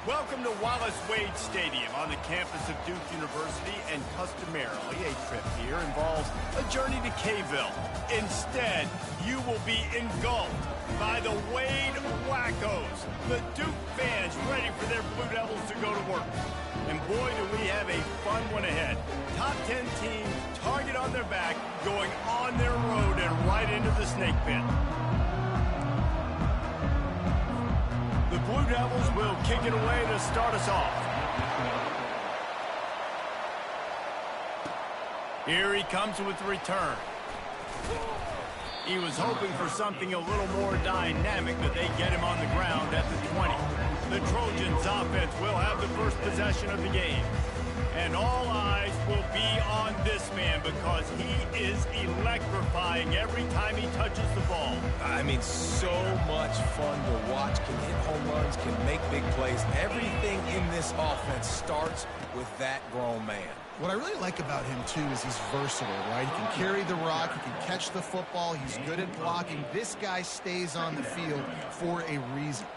Welcome to Wallace Wade Stadium on the campus of Duke University, and customarily a trip here involves a journey to K-ville. Instead, you will be engulfed by the Wade Wackos, the Duke fans ready for their Blue Devils to go to work. And boy, do we have a fun one ahead. Top 10 teams, target on their back, going on their road and right into the snake pit. The Blue Devils will kick it away to start us off. Here he comes with the return. He was hoping for something a little more dynamic, but they get him on the ground at the 20. The Trojans offense will have the first possession of the game. And all eyes will be on this man because he is electrifying every time he touches the ball. I mean, so much fun to watch. Can hit home runs, can make big plays. Everything in this offense starts with that grown man. What I really like about him, too, is he's versatile, right? He can carry the rock, he can catch the football, he's good at blocking. This guy stays on the field for a reason.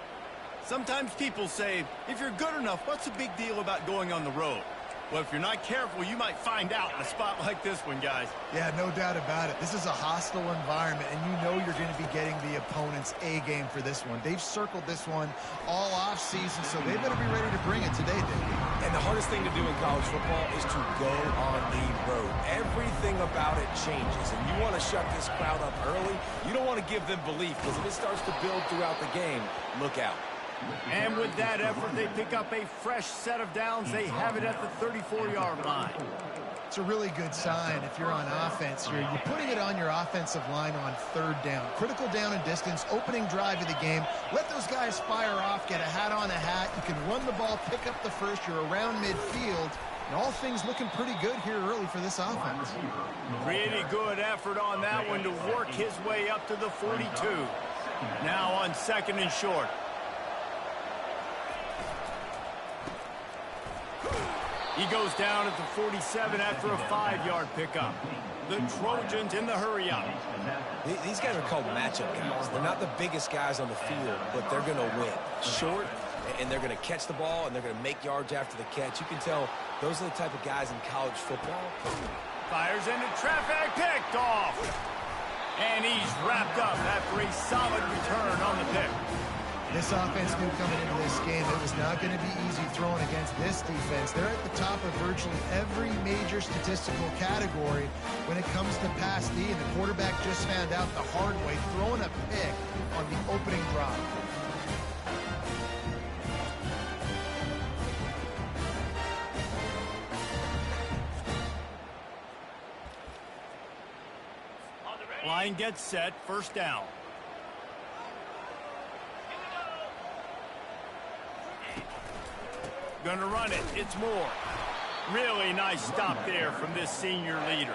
Sometimes people say, if you're good enough, what's the big deal about going on the road? Well, if you're not careful, you might find out in a spot like this one, guys. Yeah, no doubt about it. This is a hostile environment, and you know you're going to be getting the opponent's A-game for this one. They've circled this one all off-season, so they better be ready to bring it today, Dave. And the hardest thing to do in college football is to go on the road. Everything about it changes, and you want to shut this crowd up early. You don't want to give them belief, because if it starts to build throughout the game, look out. And with that effort, they pick up a fresh set of downs. They have it at the 34-yard line. It's a really good sign if you're on offense here. You're putting it on your offensive line on third down. Critical down and distance, opening drive of the game. Let those guys fire off, get a hat on a hat. You can run the ball, pick up the first. You're around midfield. And all things looking pretty good here early for this offense. Pretty good effort on that one to work his way up to the 42. Now on second and short. He goes down at the 47 after a 5-yard pickup. The Trojans in the hurry-up. These guys are called matchup guys. They're not the biggest guys on the field, but they're going to win. Short, and they're going to catch the ball, and they're going to make yards after the catch. You can tell those are the type of guys in college football. Fires into traffic, picked off. And he's wrapped up after a solid return on the pick. This offense knew coming into this game it was not going to be easy throwing against this defense. They're at the top of virtually every major statistical category when it comes to pass D, and the quarterback just found out the hard way, throwing a pick on the opening drive. Line gets set, first down. Gonna run it, it's Moore. Really nice stop there from this senior leader.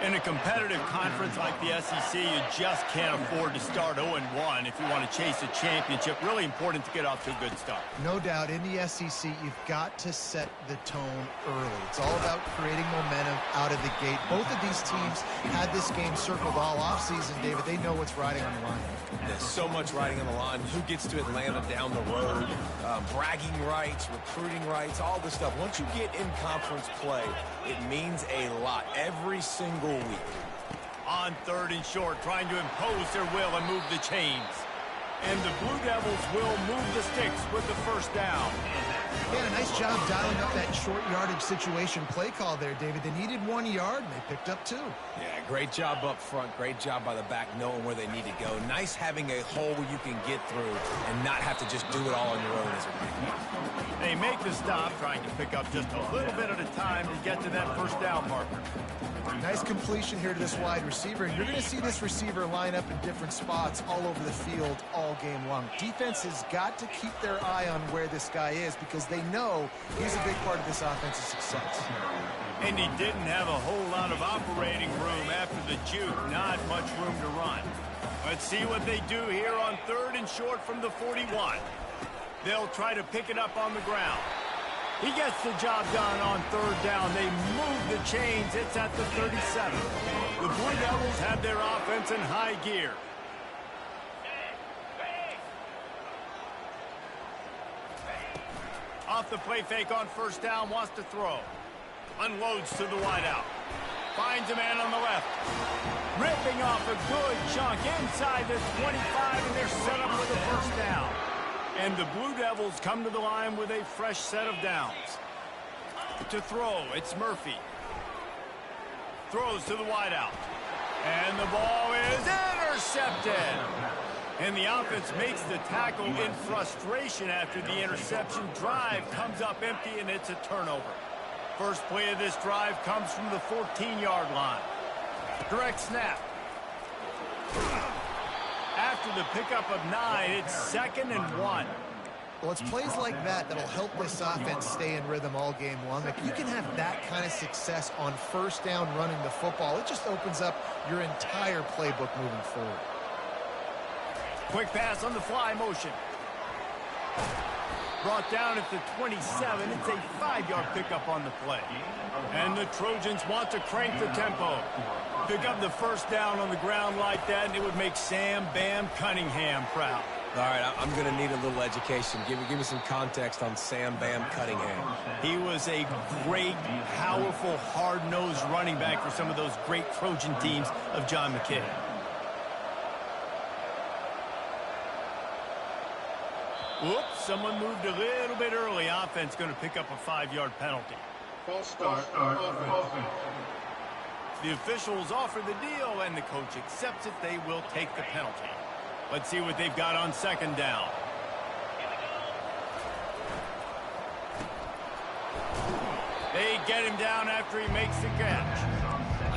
In a competitive conference like the SEC, you just can't afford to start 0-1 if you want to chase a championship. Really important to get off to a good start. No doubt, in the SEC, you've got to set the tone early. It's all about creating momentum out of the gate. Both of these teams had this game circled all offseason, David. They know what's riding on the line. There's so much riding on the line. Who gets to Atlanta down the road? Bragging rights, recruiting rights, all this stuff. Once you get in conference play, it means a lot every single week. On third and short, trying to impose their will and move the chains. And the Blue Devils will move the sticks with the first down. Yeah, a nice job dialing up that short yardage situation play call there, David. They needed 1 yard, and they picked up 2. Yeah, great job up front. Great job by the back knowing where they need to go. Nice having a hole where you can get through and not have to just do it all on your own as a rookie. They make the stop, trying to pick up just a little bit at a time to get to that first down marker. Nice completion here to this wide receiver, and you're going to see this receiver line up in different spots all over the field all game long. Defense has got to keep their eye on where this guy is because they know he's a big part of this offensive success. And he didn't have a whole lot of operating room after the juke. Not much room to run. Let's see what they do here on third and short from the 41. They'll try to pick it up on the ground. He gets the job done on third down. They move the chains. It's at the 37. The Blue Devils have their offense in high gear. Off the play fake on first down, wants to throw. Unloads to the wideout. Finds a man on the left. Ripping off a good chunk inside the 25, and they're set up with a first down. And the Blue Devils come to the line with a fresh set of downs. To throw, it's Murphy. Throws to the wideout. And the ball is intercepted. And the offense makes the tackle in frustration after the interception. Drive comes up empty, and it's a turnover. First play of this drive comes from the 14-yard line. Direct snap. After the pickup of 9, it's 2nd and 1. Well, it's plays like that that'll help this offense stay in rhythm all game long. If you can have that kind of success on first down running the football, it just opens up your entire playbook moving forward. Quick pass on the fly motion. Brought down at the 27. It's a 5-yard pickup on the play. And the Trojans want to crank the tempo. Pick up the first down on the ground like that, and it would make Sam Bam Cunningham proud. All right, I'm going to need a little education. Give me some context on Sam Bam Cunningham. He was a great, powerful, hard-nosed running back for some of those great Trojan teams of John McKay. Whoops, someone moved a little bit early. Offense going to pick up a 5-yard penalty. False start. Offense. The officials offer the deal, and the coach accepts it. They will take the penalty. Let's see what they've got on second down. They get him down after he makes the catch.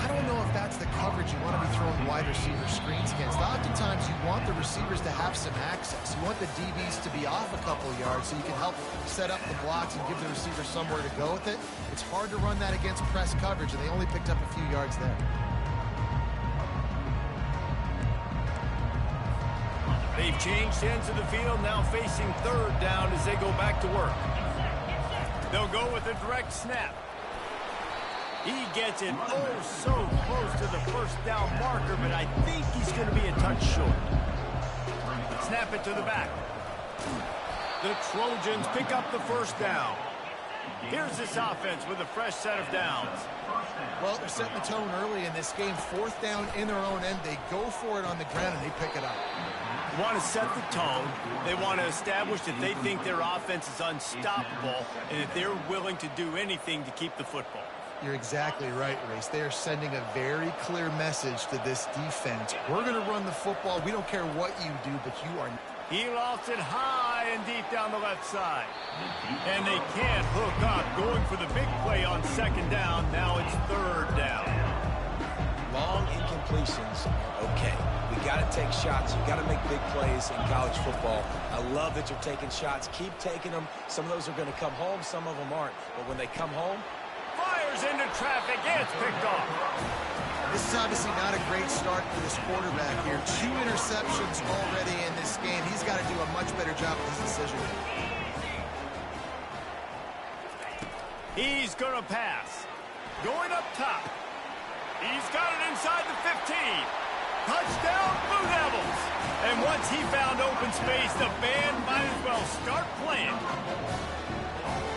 I don't know if that's the coverage you want to be throwing wide receiver screens against. Oftentimes, you want the receivers to have some access. You want the DBs to be off a couple of yards so you can help set up the blocks and give the receiver somewhere to go with it. It's hard to run that against press coverage, and they only picked up a few yards there. They've changed ends of the field, now facing third down as they go back to work. They'll go with a direct snap. He gets it so close to the first down marker, but I think he's going to be a touch short. Snap it to the back. The Trojans pick up the first down. Here's this offense with a fresh set of downs. Well, they're setting the tone early in this game. Fourth down in their own end. They go for it on the ground, and they pick it up. They want to set the tone. They want to establish that they think their offense is unstoppable and that they're willing to do anything to keep the football. You're exactly right, Race. They are sending a very clear message to this defense. We're going to run the football. We don't care what you do, but you are... He lofts it high and deep down the left side. And they can't hook up. Going for the big play on second down. Now it's third down. Long incompletions are okay. We got to take shots. You got to make big plays in college football. I love that you're taking shots. Keep taking them. Some of those are going to come home. Some of them aren't. But when they come home... Fires into traffic. It's picked off. This is obviously not a great start for this quarterback here. 2 interceptions already in this game. He's got to do a much better job with his decision. He's going to pass. Going up top. He's got it inside the 15. Touchdown, Blue Devils. And once he found open space, the band might as well start playing.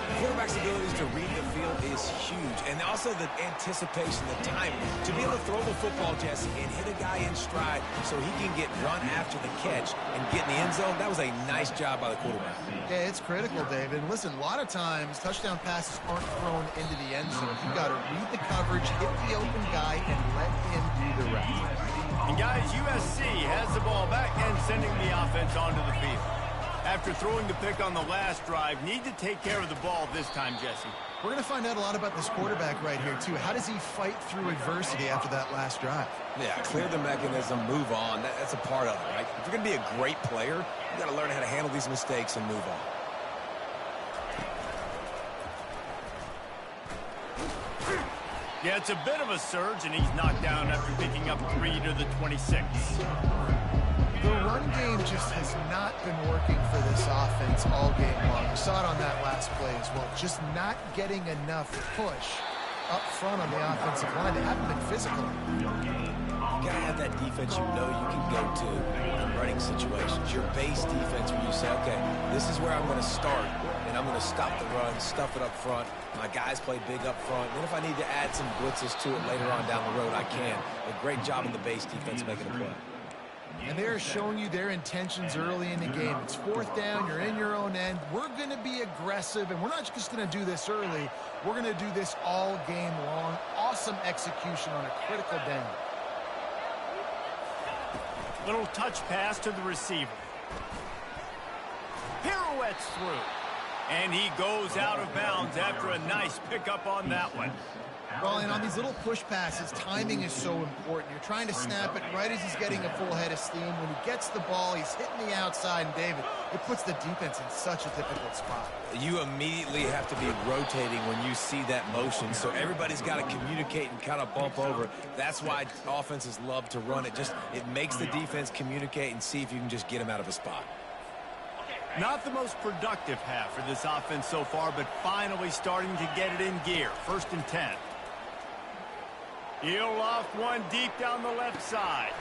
The quarterback's abilities to read the field is huge. And also the anticipation, the timing. To be able to throw the football, Jesse, and hit a guy in stride so he can get run after the catch and get in the end zone, that was a nice job by the quarterback. Yeah, it's critical, David. And listen, a lot of times, touchdown passes aren't thrown into the end zone. You've got to read the coverage, hit the open guy, and let him do the rest. And guys, USC has the ball back and sending the offense onto the field. After throwing the pick on the last drive, need to take care of the ball this time, Jesse. We're going to find out a lot about this quarterback right here, too. How does he fight through adversity after that last drive? Yeah, clear the mechanism, move on. That's a part of it, right? If you're going to be a great player, you got to learn how to handle these mistakes and move on. Yeah, it's a bit of a surge, and he's knocked down after picking up 3 to the 26. The run game just has not been working for this offense all game long. We saw it on that last play as well. Just not getting enough push up front on the offensive line. They haven't been physical. You got to have that defense you know you can go to in running situations. Your base defense where you say, okay, this is where I'm going to start. And and I'm going to stop the run, stuff it up front. My guys play big up front. And then if I need to add some blitzes to it later on down the road, I can. A great job in the base defense making a play. And they're showing you their intentions early in the game. It's fourth down. You're in your own end. We're going to be aggressive, and we're not just going to do this early. We're going to do this all game long. Awesome execution on a critical down. Little touch pass to the receiver. Pirouettes through. And he goes out of bounds after a nice pickup on that one. Well, and on these little push passes, timing is so important. You're trying to snap it right as he's getting a full head of steam. When he gets the ball, he's hitting the outside, and David, it puts the defense in such a difficult spot. You immediately have to be rotating when you see that motion, so everybody's got to communicate and kind of bump over. That's why offenses love to run it. It makes the defense communicate and see if you can just get him out of a spot. Not the most productive half for this offense so far, but finally starting to get it in gear. 1st and 10. He'll loft one deep down the left side.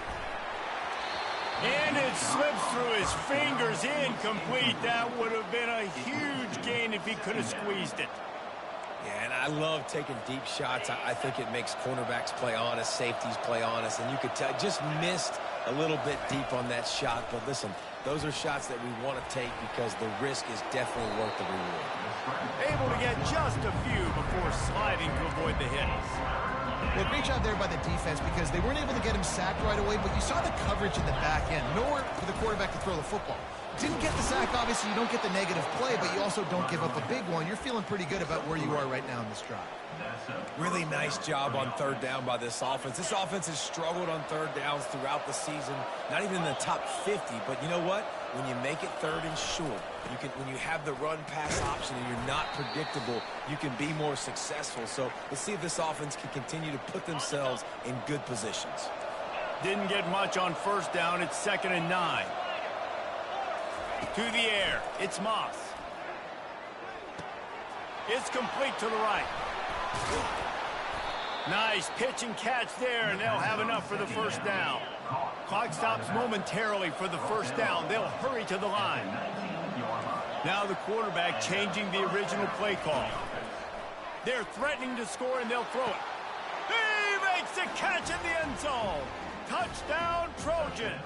And it slips through his fingers, incomplete. That would have been a huge gain if he could have squeezed it. Yeah, and I love taking deep shots. I think it makes cornerbacks play honest, safeties play honest, and you could tell just missed a little bit deep on that shot. But listen, those are shots that we want to take because the risk is definitely worth the reward. Able to get just a few before sliding to avoid the hits. Well, great job there by the defense because they weren't able to get him sacked right away, but you saw the coverage in the back end. Nowhere for the quarterback to throw the football. Didn't get the sack, obviously you don't get the negative play, but you also don't give up a big one. You're feeling pretty good about where you are right now in this drive. Really nice job on 3rd down by this offense. This offense has struggled on 3rd downs throughout the season. Not even in the top 50, but you know what? When you make it 3rd and short, when you have the run-pass option and you're not predictable, you can be more successful. So let's see if this offense can continue to put themselves in good positions. Didn't get much on 1st down. It's 2nd and 9. To the air. It's Moss. It's complete to the right. Nice pitch and catch there, and they'll have enough for the 1st down. Clock stops momentarily for the 1st down. They'll hurry to the line. Now the quarterback changing the original play call. They're threatening to score, and they'll throw it. He makes the catch in the end zone. Touchdown, Trojan.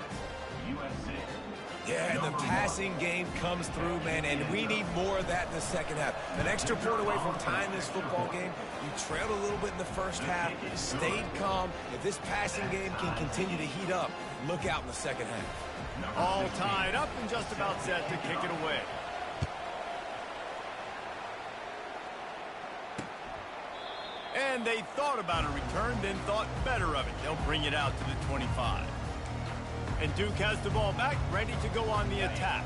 Yeah, and the passing game comes through, man, and we need more of that in the 2nd half. An extra point away from tying this football game. You trailed a little bit in the 1st half, stayed calm. If this passing game can continue to heat up, look out in the 2nd half. All tied up and just about set to kick it away. And they thought about a return, then thought better of it. They'll bring it out to the 25. And Duke has the ball back, ready to go on the attack.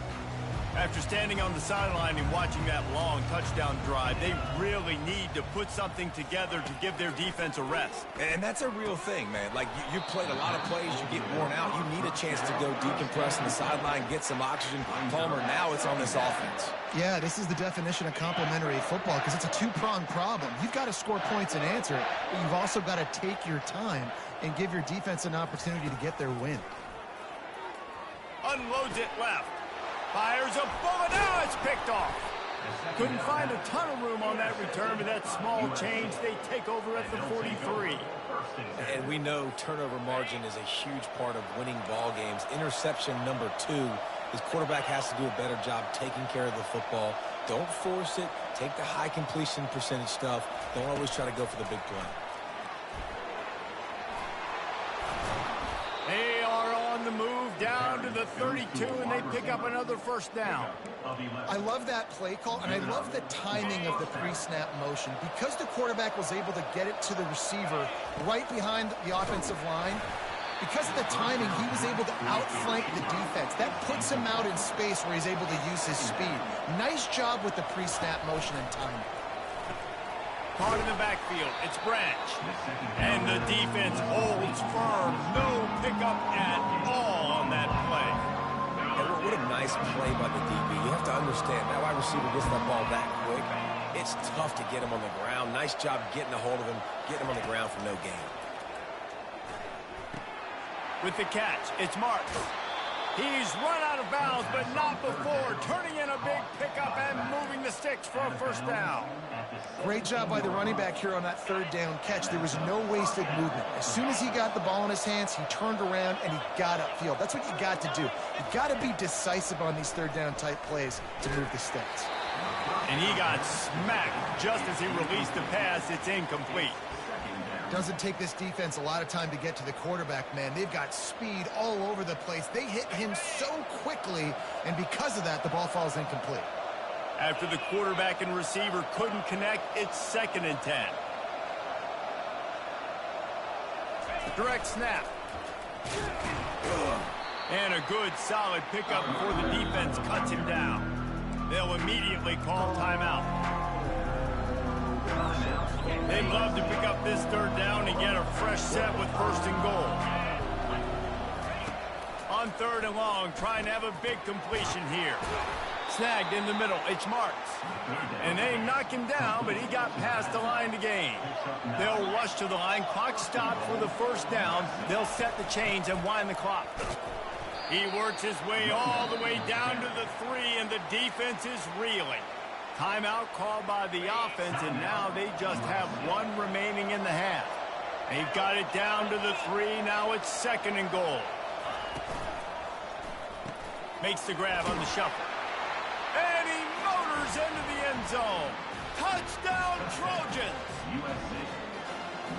After standing on the sideline and watching that long touchdown drive, they really need to put something together to give their defense a rest. And that's a real thing, man. Like, you played a lot of plays, you get worn out. You need a chance to go decompress on the sideline, get some oxygen. Palmer, now it's on this offense. Yeah, this is the definition of complementary football because it's a two-pronged problem. You've got to score points and answer it, but you've also got to take your time and give your defense an opportunity to get their win. Unloads it left. Fires a bullet. Now it's picked off. Couldn't find a ton of room on that return, but that small change, they take over at the 43. And we know turnover margin is a huge part of winning ball games. Interception number 2. His quarterback has to do a better job taking care of the football. Don't force it. Take the high completion percentage stuff. Don't always try to go for the big play. They are on the move down to the 32, and they pick up another 1st down. I love that play call, and I love the timing of the pre-snap motion. Because the quarterback was able to get it to the receiver right behind the offensive line, because of the timing, he was able to outflank the defense. That puts him out in space where he's able to use his speed. Nice job with the pre-snap motion and timing. Caught in the backfield. It's Branch. And the defense holds firm. No pickup at all on that play. And what a nice play by the DB. You have to understand, that wide receiver gets that ball that quick. It's tough to get him on the ground. Nice job getting a hold of him, getting him on the ground for no gain. With the catch, it's Martin. He's run out of bounds, but not before. Turning in a big pickup and moving the sticks for a first down. Great job by the running back here on that third down catch. There was no wasted movement. As soon as he got the ball in his hands, he turned around and he got upfield. That's what you got to do. You got to be decisive on these third down type plays to move the sticks. And he got smacked just as he released the pass. It's incomplete. Doesn't take this defense a lot of time to get to the quarterback, man. They've got speed all over the place. They hit him so quickly, and because of that, the ball falls incomplete. After the quarterback and receiver couldn't connect, it's 2nd and 10. Direct snap. And a good, solid pickup before the defense cuts him down. They'll immediately call timeout. They'd love to pick up this third down and get a fresh set with 1st and goal. On 3rd and long, trying to have a big completion here. Snagged in the middle, it's Marks. And they knock him down, but he got past the line to gain. They'll rush to the line, clock stopped for the 1st down. They'll set the chains and wind the clock. He works his way all the way down to the 3, and the defense is reeling. Timeout called by the offense, and now they just have 1 remaining in the half. They've got it down to the 3. Now it's 2nd and goal. Makes the grab on the shuffle. And he motors into the end zone. Touchdown, Trojans!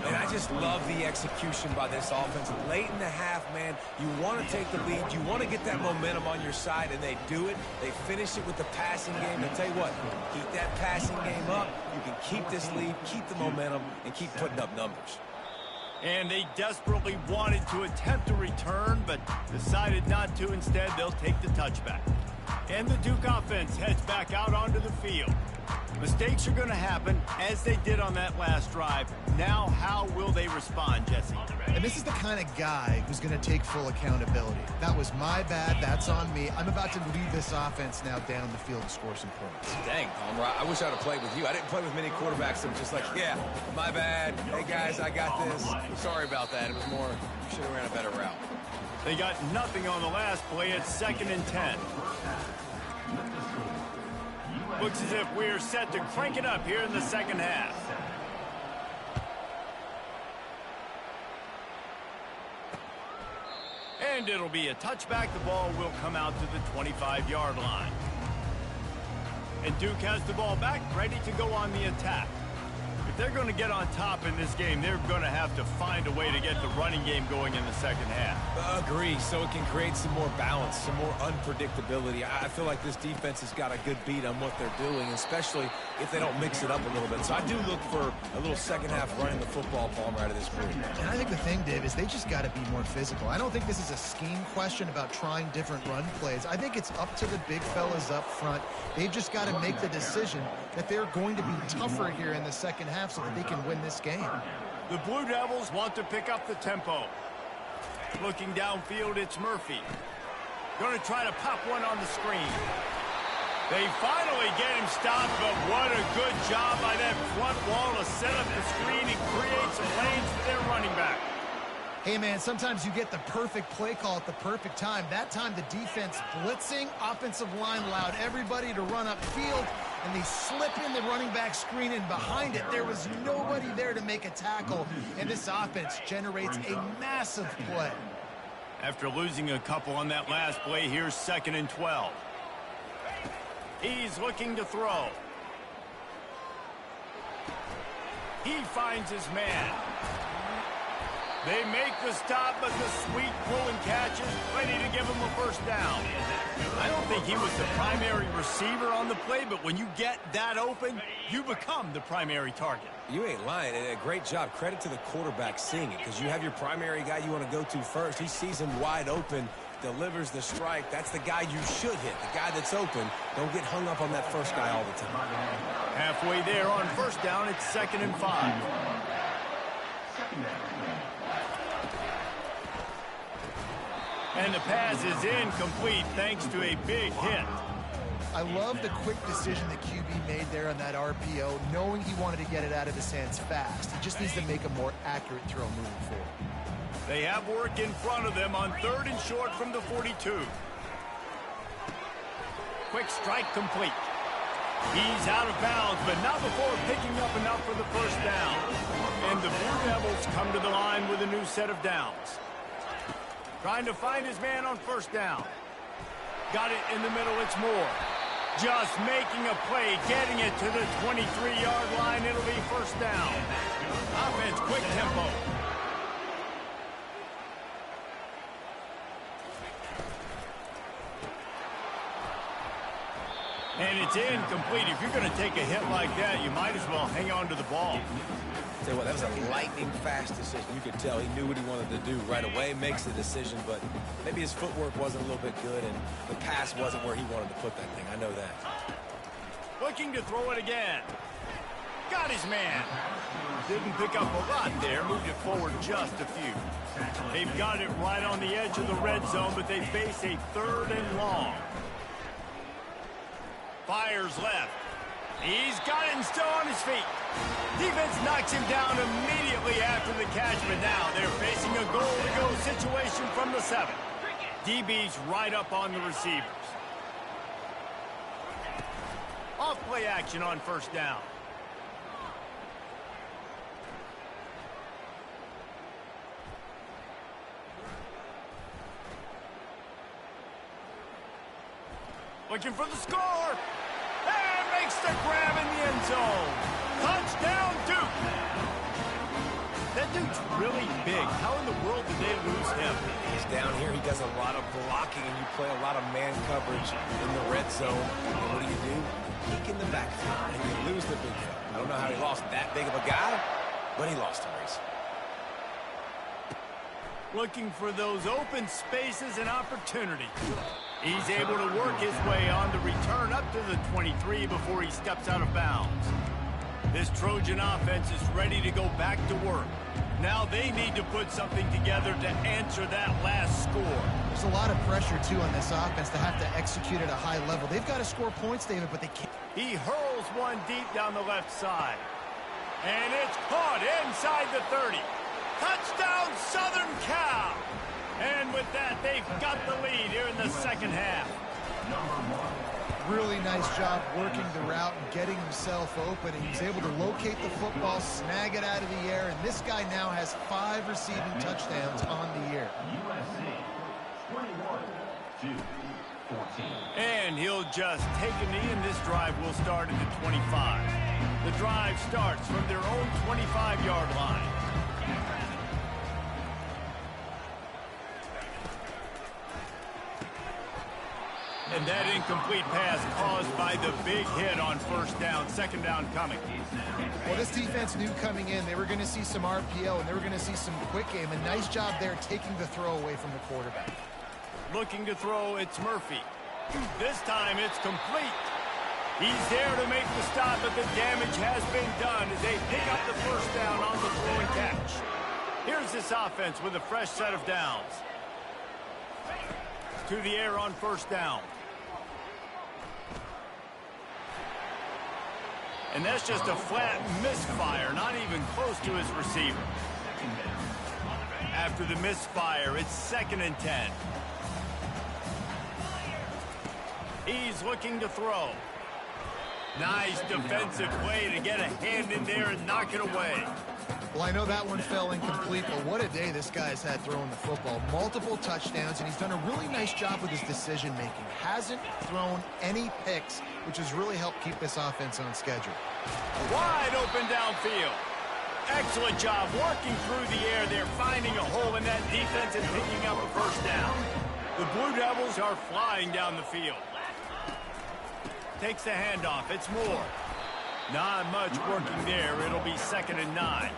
And I just love the execution by this offense. Late in the half, man, you want to take the lead. You want to get that momentum on your side, and they do it. They finish it with the passing game. I'll tell you what, keep that passing game up. You can keep this lead, keep the momentum, and keep putting up numbers. And they desperately wanted to attempt a return, but decided not to. Instead, they'll take the touchback. And the Duke offense heads back out onto the field. Mistakes are going to happen, as they did on that last drive. Now, how will they respond, Jesse? And this is the kind of guy who's going to take full accountability. That was my bad. That's on me. I'm about to lead this offense now down the field and score some points. Dang, Palmer, I wish I'd have played with you. I didn't play with many quarterbacks that were just like, yeah, my bad. Hey, guys, I got this. Sorry about that. It was more, should have ran a better route. They got nothing on the last play. It's 2nd and 10. Looks as if we're set to crank it up here in the 2nd half. And it'll be a touchback. The ball will come out to the 25-yard line. And Duke has the ball back, ready to go on the attack. If they're going to get on top in this game, they're going to have to find a way to get the running game going in the 2nd half. Agree, so it can create some more balance, some more unpredictability. I feel like this defense has got a good beat on what they're doing, especially if they don't mix it up a little bit. So I do look for a little 2nd half running the football, Palmer, out of this group. And I think the thing, Dave, is they just got to be more physical. I don't think this is a scheme question about trying different run plays. I think it's up to the big fellas up front. They've just got to make the decision that they're going to be tougher here in the 2nd half so that they can win this game. The Blue Devils want to pick up the tempo. Looking downfield, it's Murphy. Going to try to pop one on the screen. They finally get him stopped, but what a good job by that front wall to set up the screen and create some lanes for their running back. Hey, man, sometimes you get the perfect play call at the perfect time. That time, the defense blitzing, offensive line allowed everybody to run upfield, and they slip in the running back screen, and behind it, there was nobody there to make a tackle, and this offense generates a massive play. After losing a couple on that last play, here's 2nd and 12. He's looking to throw. He finds his man. They make the stop, but the sweet pull and catch is ready to give him a first down. I don't think he was the primary receiver on the play, but when you get that open, you become the primary target. You ain't lying. A great job. Credit to the quarterback seeing it, because you have your primary guy you want to go to first. He sees him wide open, delivers the strike. That's the guy you should hit, the guy that's open. Don't get hung up on that first guy all the time. Halfway there on first down, it's 2nd and 5. And the pass is incomplete thanks to a big hit. I love the quick decision the QB made there on that RPO, knowing he wanted to get it out of his hands fast. He just needs to make a more accurate throw moving forward. They have work in front of them on 3rd and short from the 42. Quick strike complete. He's out of bounds, but not before picking up enough for the first down. And the Blue Devils come to the line with a new set of downs. Trying to find his man on first down. Got it in the middle, it's Moore. Just making a play, getting it to the 23-yard line. It'll be first down. Offense, quick tempo. And it's incomplete. If you're going to take a hit like that, you might as well hang on to the ball. Tell you what, that was a lightning-fast decision. You could tell he knew what he wanted to do right away, makes the decision, but maybe his footwork wasn't a little bit good, and the pass wasn't where he wanted to put that thing. I know that. Looking to throw it again. Got his man. Didn't pick up a lot there, moved it forward just a few. They've got it right on the edge of the red zone, but they face a 3rd and long. Fires left. He's got it and still on his feet. Defense knocks him down immediately after the catch, but now they're facing a goal-to-go situation from the 7. DB's right up on the receivers. Off play action on first down. Looking for the score. And makes the grab in the end zone. Touchdown, Duke. That dude's really big. How in the world did they lose him? He's down here. He does a lot of blocking, and you play a lot of man coverage in the red zone. And what do? You peek in the backfield, and you lose the big fella. I don't know how he lost that big of a guy, but he lost the race. Looking for those open spaces and opportunity. He's able to work his way on the return up to the 23 before he steps out of bounds. This Trojan offense is ready to go back to work. Now they need to put something together to answer that last score. There's a lot of pressure, too, on this offense to have to execute at a high level. They've got to score points, David, but they can't. He hurls one deep down the left side. And it's caught inside the 30. Touchdown, Southern Cal! And with that, they've got the lead here in the second half. Really nice job working the route and getting himself open. And he's able to locate the football, snag it out of the air, and this guy now has 5 receiving touchdowns on the year. And he'll just take a knee, and this drive will start at the 25. The drive starts from their own 25-yard line. And that incomplete pass caused by the big hit on first down. Second down coming. Well, this defense knew coming in they were going to see some RPO and they were going to see some quick game. A nice job there taking the throw away from the quarterback. Looking to throw, it's Murphy. This time it's complete. He's there to make the stop, but the damage has been done as they pick up the first down on the throw and catch. Here's this offense with a fresh set of downs. To the air on first down. And that's just a flat misfire, not even close to his receiver. After the misfire, it's 2nd and 10. He's looking to throw. Nice defensive play to get a hand in there and knock it away. Well, I know that one fell incomplete, but what a day this guy's had throwing the football. Multiple touchdowns, and he's done a really nice job with his decision-making. Hasn't thrown any picks, which has really helped keep this offense on schedule. Wide open downfield. Excellent job working through the air there, finding a hole in that defense and picking up a first down. The Blue Devils are flying down the field. Takes the handoff. It's Moore. Not much working there. It'll be 2nd and 9.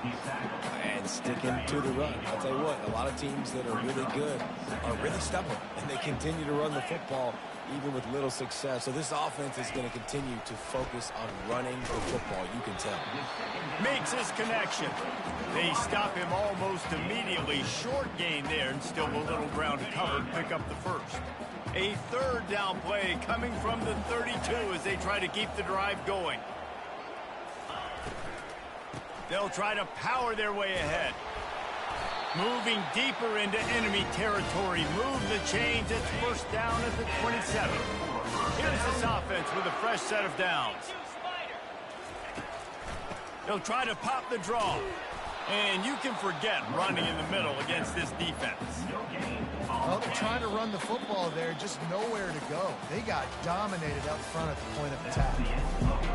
And sticking to the run. I'll tell you what, a lot of teams that are really good are really stubborn, and they continue to run the football even with little success. So this offense is going to continue to focus on running the football, you can tell. Makes his connection. They stop him almost immediately. Short gain there, and still a little ground to cover and pick up the first. A third down play coming from the 32 as they try to keep the drive going. They'll try to power their way ahead. Moving deeper into enemy territory. Move the chains. It's first down at the 27. Here's this offense with a fresh set of downs. They'll try to pop the draw. And you can forget running in the middle against this defense. Well, they're trying to run the football there, just nowhere to go. They got dominated up front at the point of attack.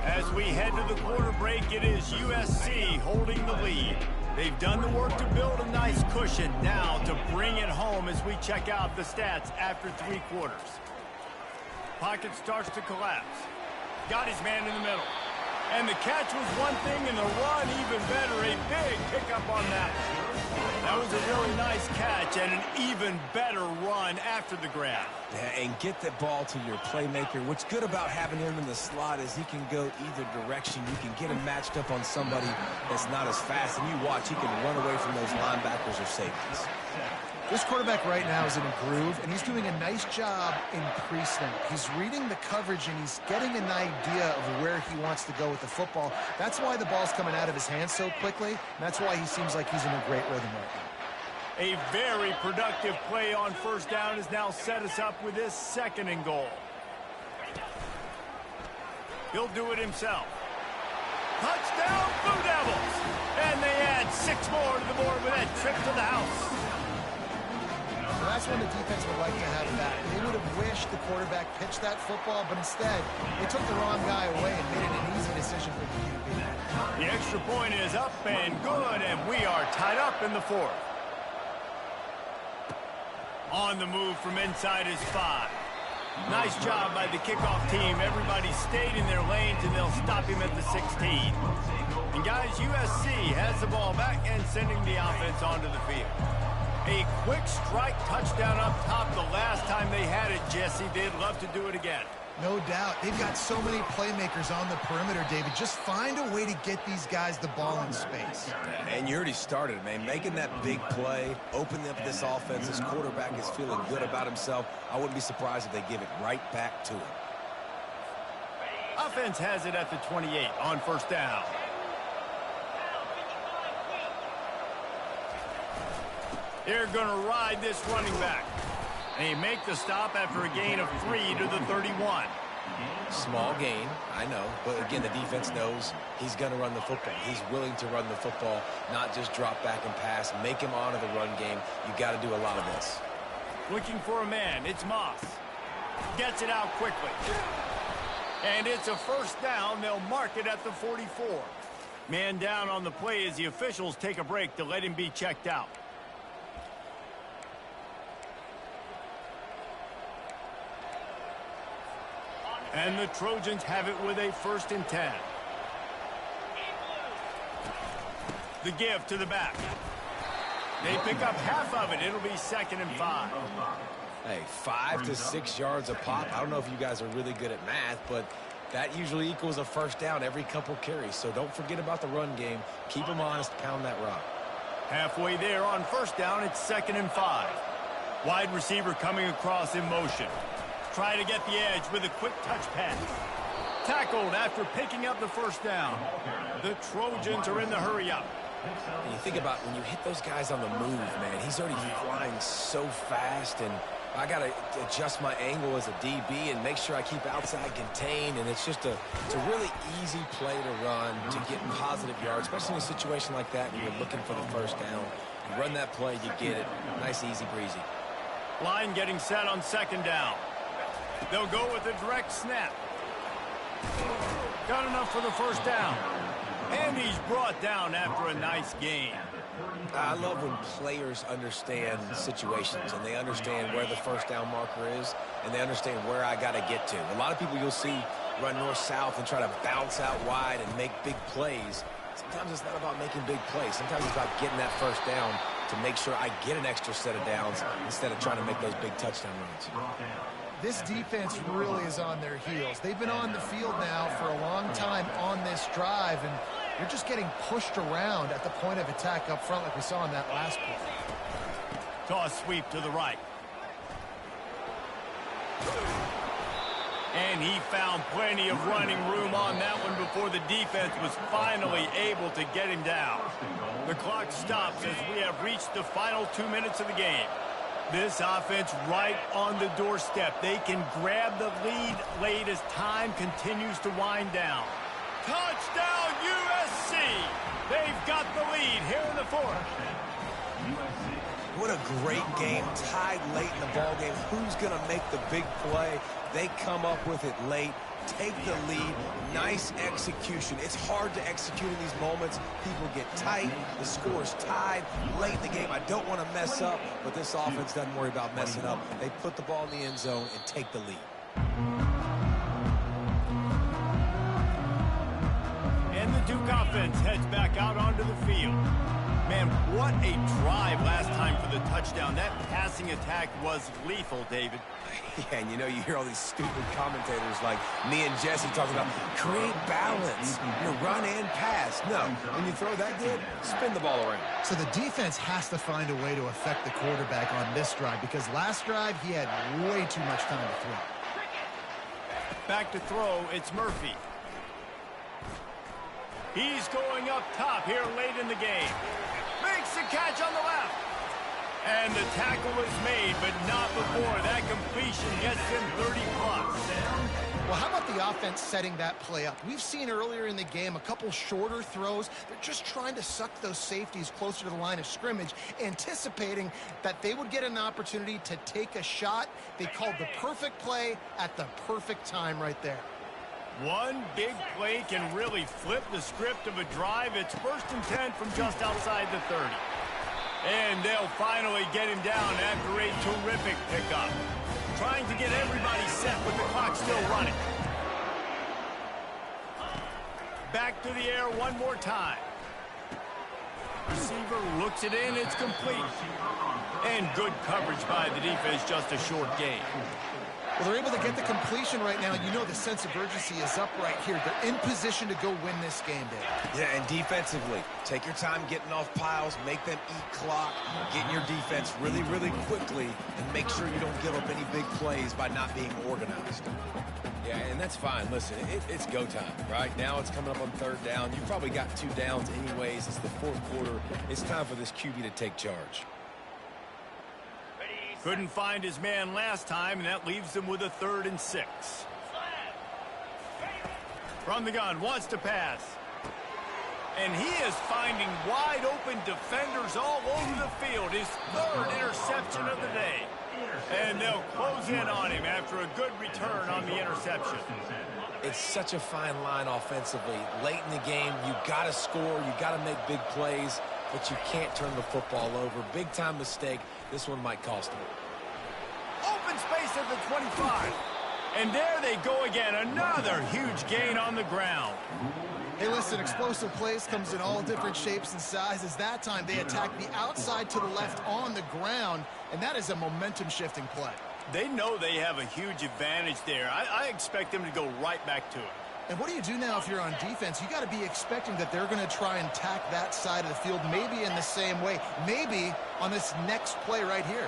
As we head to the quarter break, it is USC holding the lead. They've done the work to build a nice cushion. Now to bring it home as we check out the stats after 3 quarters. Pocket starts to collapse. Got his man in the middle. And the catch was one thing, and the run even better. A big pickup on that one. That was a really nice catch and an even better run after the grab. Yeah, and get the ball to your playmaker. What's good about having him in the slot is he can go either direction. You can get him matched up on somebody that's not as fast, and you watch, he can run away from those linebackers or safeties. This quarterback right now is in a groove, and he's doing a nice job in pre-snap. He's reading the coverage, and he's getting an idea of where he wants to go with the football. That's why the ball's coming out of his hands so quickly, and that's why he seems like he's in a great rhythm right now. A very productive play on first down has now set us up with this 2nd and goal. He'll do it himself. Touchdown, Blue Devils! And they add 6 more to the board with that trip to the house. Well, that's when the defense would like to have it back. They would have wished the quarterback pitched that football, but instead, they took the wrong guy away and made it an easy decision for the QB. The extra point is up and good, and we are tied up in the 4th. On the move from inside his 5. Nice job by the kickoff team. Everybody stayed in their lanes, and they'll stop him at the 16. And guys, USC has the ball back and sending the offense onto the field. A quick strike touchdown up top the last time they had it, Jesse. They'd love to do it again. No doubt. They've got so many playmakers on the perimeter, David. Just find a way to get these guys the ball in space. And you already started, man. Making that big play, opening up this offense. This quarterback is feeling good about himself. I wouldn't be surprised if they give it right back to him. Offense has it at the 28 on first down. They're going to ride this running back. They make the stop after a gain of 3 to the 31. Small gain, I know. But again, the defense knows he's going to run the football. He's willing to run the football, not just drop back and pass. Make him honor the run game. You got to do a lot of this. Looking for a man. It's Moss. Gets it out quickly. And it's a first down. They'll mark it at the 44. Man down on the play as the officials take a break to let him be checked out. And the Trojans have it with a 1st and 10. The give to the back. They pick up half of it. It'll be 2nd and 5. Hey, 5 to 6 yards a pop. I don't know if you guys are really good at math, but that usually equals a first down every couple carries. So don't forget about the run game. Keep them honest. Pound that rock. Halfway there on first down, it's 2nd and 5. Wide receiver coming across in motion. Try to get the edge with a quick touch pass. Tackled after picking up the first down. The Trojans are in the hurry up. And you think about when you hit those guys on the move, man, he's already flying so fast, and I got to adjust my angle as a DB and make sure I keep outside contained, and it's a really easy play to run to get positive yards, especially in a situation like that when you're looking for the first down. You run that play, you get it. Nice, easy, breezy. Line getting set on 2nd down. They'll go with a direct snap. Got enough for the first down. And he's brought down after a nice gain. I love when players understand situations and they understand where the first down marker is and they understand where I got to get to. A lot of people you'll see run north-south and try to bounce out wide and make big plays. Sometimes it's not about making big plays. Sometimes it's about getting that first down to make sure I get an extra set of downs instead of trying to make those big touchdown runs. This defense really is on their heels. They've been on the field now for a long time on this drive, and they're just getting pushed around at the point of attack up front like we saw in that last play. Toss sweep to the right. And he found plenty of running room on that one before the defense was finally able to get him down. The clock stops as we have reached the final 2 minutes of the game. This offense right on the doorstep. They can grab the lead late as time continues to wind down. Touchdown, USC! They've got the lead here in the fourth. What a great game, tied late in the ballgame. Who's going to make the big play? They come up with it late, take the lead. Nice execution. It's hard to execute in these moments. People get tight. The score's tied late in the game. I don't want to mess up, but this offense doesn't worry about messing up. They put the ball in the end zone and take the lead. And the Duke offense heads back out onto the field. Man, what a drive last time for the touchdown. That passing attack was lethal, David. Yeah, and you hear all these stupid commentators like me and Jesse talking about create balance, run and pass. No, when you throw that good, spin the ball around. So the defense has to find a way to affect the quarterback on this drive because last drive he had way too much time to throw. Back to throw, it's Murphy. He's going up top here late in the game. Makes the catch on the left. And the tackle is made, but not before that completion gets him 30+. Well, how about the offense setting that play up? We've seen earlier in the game a couple shorter throws. They're just trying to suck those safeties closer to the line of scrimmage, anticipating that they would get an opportunity to take a shot. They called the perfect play at the perfect time right there. One big play can really flip the script of a drive. It's 1st and 10 from just outside the 30. And they'll finally get him down after a terrific pickup. Trying to get everybody set with the clock still running. Back to the air one more time. Receiver looks it in. It's complete. And good coverage by the defense, just a short gain. Well, they're able to get the completion right now. You know the sense of urgency is up right here. They're in position to go win this game, Dave. Yeah, and defensively, take your time getting off piles, make them eat clock, get in your defense really, really quickly, and make sure you don't give up any big plays by not being organized. Yeah, and that's fine. Listen, it's go time, right? Now it's coming up on 3rd down. You've probably got 2 downs anyways. It's the 4th quarter. It's time for this QB to take charge. Couldn't find his man last time, and that leaves him with a 3rd and 6. From the gun, wants to pass. And he is finding wide open defenders all over the field. His 3rd interception of the day. And they'll close in on him after a good return on the interception. It's such a fine line offensively. Late in the game, you got to score, you got to make big plays, but you can't turn the football over. Big-time mistake. This one might cost him. Open space at the 25. And there they go again. Another huge gain on the ground. Hey, listen, explosive plays comes in all different shapes and sizes. That time they attack the outside to the left on the ground, and that is a momentum-shifting play. They know they have a huge advantage there. I expect them to go right back to it. And what do you do now if you're on defense? You got to be expecting that they're going to try and attack that side of the field, maybe in the same way, maybe on this next play right here.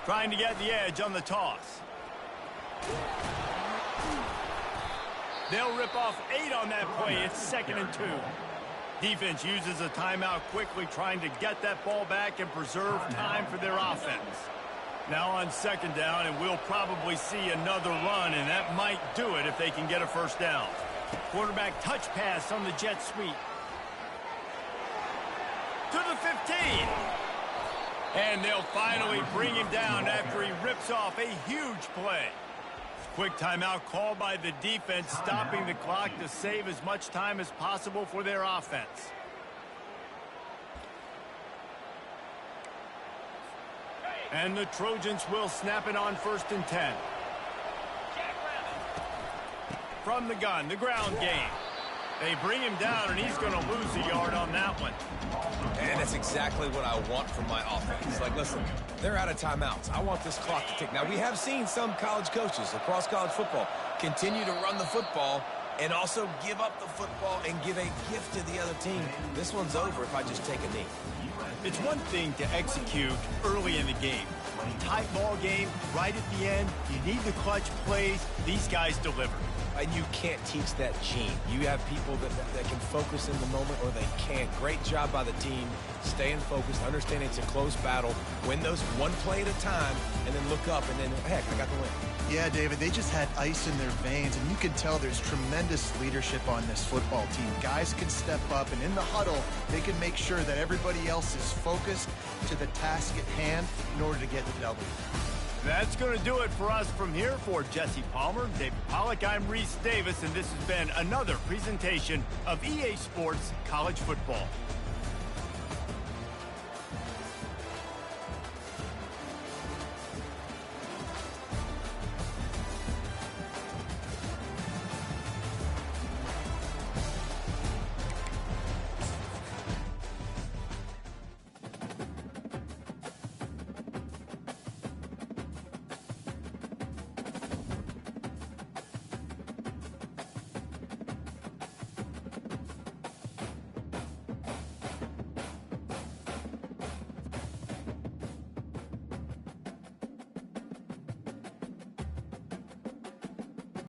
Trying to get the edge on the toss. They'll rip off 8 on that play. It's 2nd and 2. Defense uses a timeout quickly, trying to get that ball back and preserve time for their offense. Now on 2nd down, and we'll probably see another run, and that might do it if they can get a 1st down. Quarterback touch pass on the jet sweep. To the 15. And they'll finally bring him down after he rips off a huge play. Quick timeout called by the defense, stopping the clock to save as much time as possible for their offense. And the Trojans will snap it on 1st and 10. From the gun, the ground game. They bring him down, and he's going to lose a yard on that one. And that's exactly what I want from my offense. Like, listen, they're out of timeouts. I want this clock to tick. Now, we have seen some college coaches across college football continue to run the football and also give up the football and give a gift to the other team. This one's over if I just take a knee. It's one thing to execute early in the game. Tight ball game, right at the end, you need the clutch plays. These guys deliver. And you can't teach that gene. You have people that can focus in the moment or they can't. Great job by the team, staying focused, understanding it's a close battle, win those one play at a time, and then look up, and then, heck, I got the win. Yeah, David, they just had ice in their veins, and you can tell there's tremendous leadership on this football team. Guys can step up, and in the huddle, they can make sure that everybody else is focused to the task at hand in order to get the W. That's going to do it for us from here. For Jesse Palmer, David Pollack, I'm Reese Davis, and this has been another presentation of EA Sports College Football.